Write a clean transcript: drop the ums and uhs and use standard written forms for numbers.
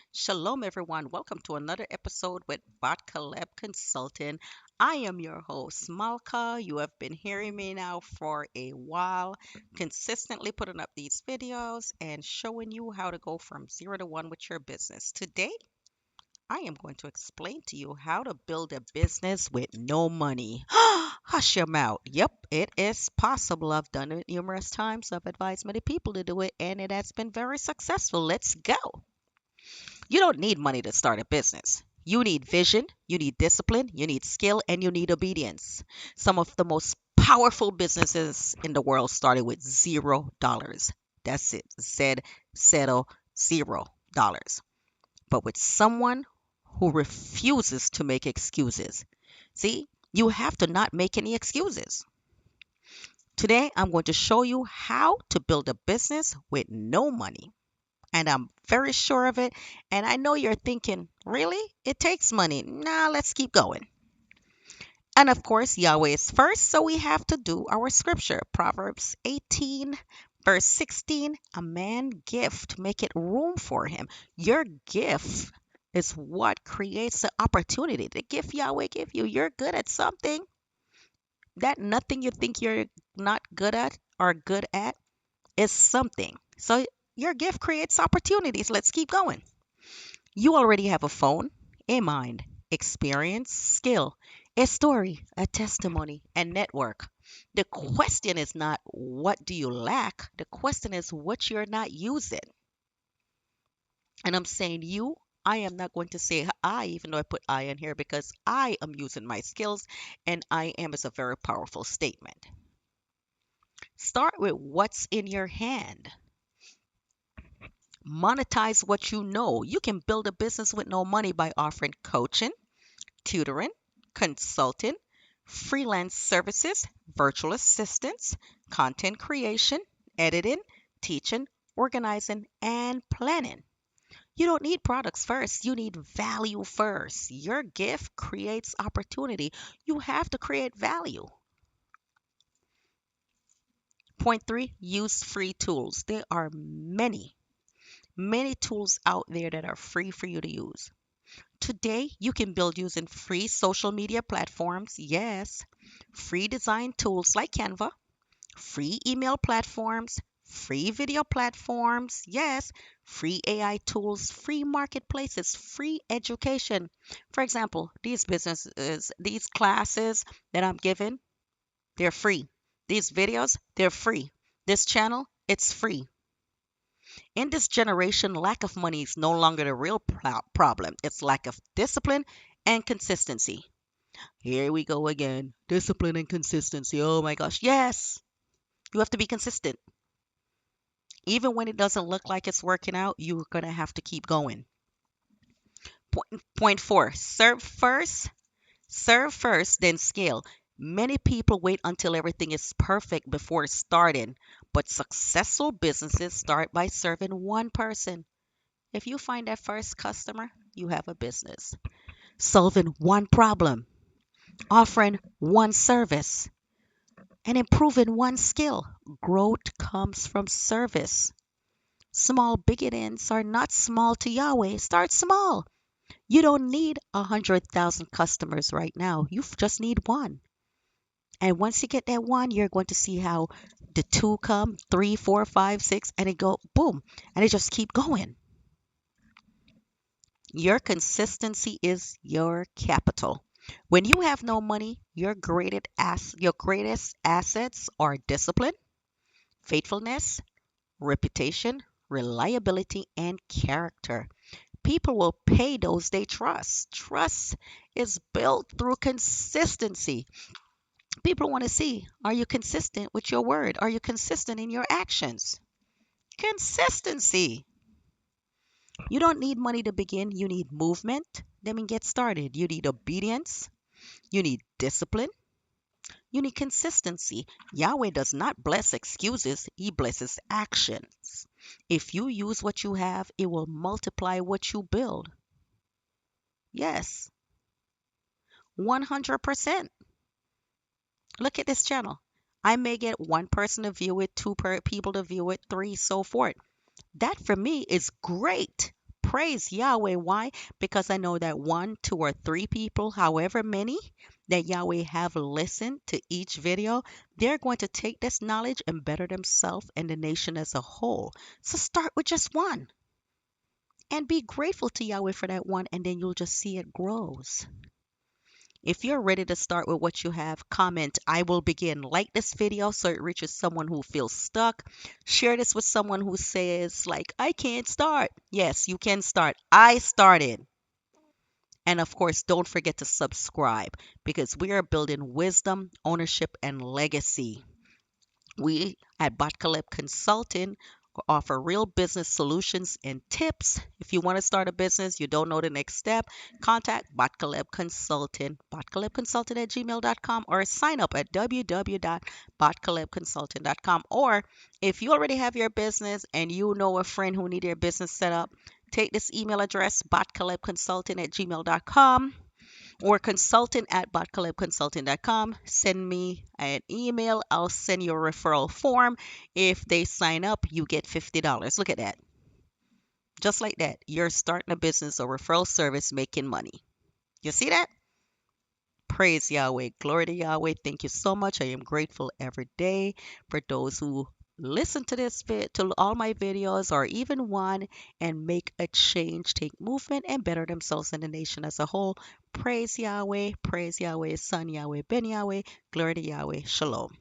Shalom, everyone. Welcome to another episode with BahtKaleb Consulting. I am your host, Malka. You have been hearing me now for a while, consistently putting up these videos and showing you how to go from 0 to 1 with your business. Today, I am going to explain to you how to build a business with no money. Hush your mouth. Yep, it is possible. I've done it numerous times. I've advised many people to do it, and it has been very successful. Let's go. You don't need money to start a business. You need vision, you need discipline, you need skill, and you need obedience. Some of the most powerful businesses in the world started with $0. That's it. Settle $0. But with someone who refuses to make excuses. See, you have to not make any excuses. Today, I'm going to show you how to build a business with no money, and I'm very sure of it. And I know you're thinking, really? It takes money. Nah, let's keep going. And of course, Yahweh is first, so we have to do our scripture. Proverbs 18, verse 16. A man gift, make it room for him. Your gift is what creates the opportunity. The gift Yahweh give you, you're good at something. That nothing you think you're not good at or good at is something. So your gift creates opportunities. Let's keep going. You already have a phone, a mind, experience, skill, a story, a testimony, and network. The question is not what do you lack? The question is what you're not using. And I'm saying you, I am not going to say I, even though I put I in here because I am using my skills and I am is a very powerful statement. Start with what's in your hand. Monetize what you know. You can build a business with no money by offering coaching, tutoring, consulting, freelance services, virtual assistants, content creation, editing, teaching, organizing, and planning. You don't need products first. You need value first. Your gift creates opportunity. You have to create value. Point three, use free tools. There are many tools out there that are free for you to use. Today, you can build using free social media platforms, yes, free design tools like Canva, free email platforms, free video platforms, yes, free AI tools, free marketplaces, free education. For example, these businesses, these classes that I'm giving, they're free. These videos, they're free. This channel, it's free. In this generation, lack of money is no longer the real problem. It's lack of discipline and consistency. Here we go again. Discipline and consistency. Oh my gosh. Yes, you have to be consistent. Even when it doesn't look like it's working out, you're going to have to keep going. Point four, serve first, then scale. Many people wait until everything is perfect before starting, but successful businesses start by serving one person. If you find that first customer, you have a business. Solving one problem, offering one service, and improving one skill. Growth comes from service. Small beginnings are not small to Yahweh. Start small. You don't need 100,000 customers right now. You just need one. And once you get that one, you're going to see how the two come, three, four, five, six, and it go boom, and it just keep going. Your consistency is your capital. When you have no money, your greatest assets are discipline, faithfulness, reputation, reliability, and character. People will pay those they trust. Trust is built through consistency. People want to see, are you consistent with your word? Are you consistent in your actions? Consistency. You don't need money to begin. You need movement. Let me get started. You need obedience. You need discipline. You need consistency. Yahweh does not bless excuses, He blesses actions. If you use what you have, it will multiply what you build. Yes, 100%. Look at this channel. I may get one person to view it, two people to view it, three, so forth. That for me is great Praise Yahweh. Why? Because I know that one, two, or three people, however many that Yahweh have listened to each video, they're going to take this knowledge and better themselves and the nation as a whole. So start with just one and be grateful to Yahweh for that one, and then you'll just see it grows. If you're ready to start with what you have, comment, I will begin. Like this video so it reaches someone who feels stuck. Share this with someone who says, like, I can't start. Yes, you can start. I started. And of course, don't forget to subscribe because we are building wisdom, ownership, and legacy. We at BahtKaleb Consulting offer real business solutions and tips. If you want to start a business, you don't know the next step, contact BahtKaleb Consulting, BahtKalebConsulting at gmail.com, or sign up at www.bahtkalebconsulting.com. Or if you already have your business and you know a friend who needs their business set up, take this email address, BahtKalebConsulting at gmail.com or consultant at BahtKalebConsulting.com. Send me an email. I'll send you a referral form. If they sign up, you get $50. Look at that. Just like that, you're starting a business or referral service making money. You see that? Praise Yahweh. Glory to Yahweh. Thank you so much. I am grateful every day for those who listen to to all my videos, or even one, and make a change, take movement, and better themselves and the nation as a whole. Praise Yahweh. Praise Yahweh. Son Yahweh. Ben Yahweh. Glory to Yahweh. Shalom.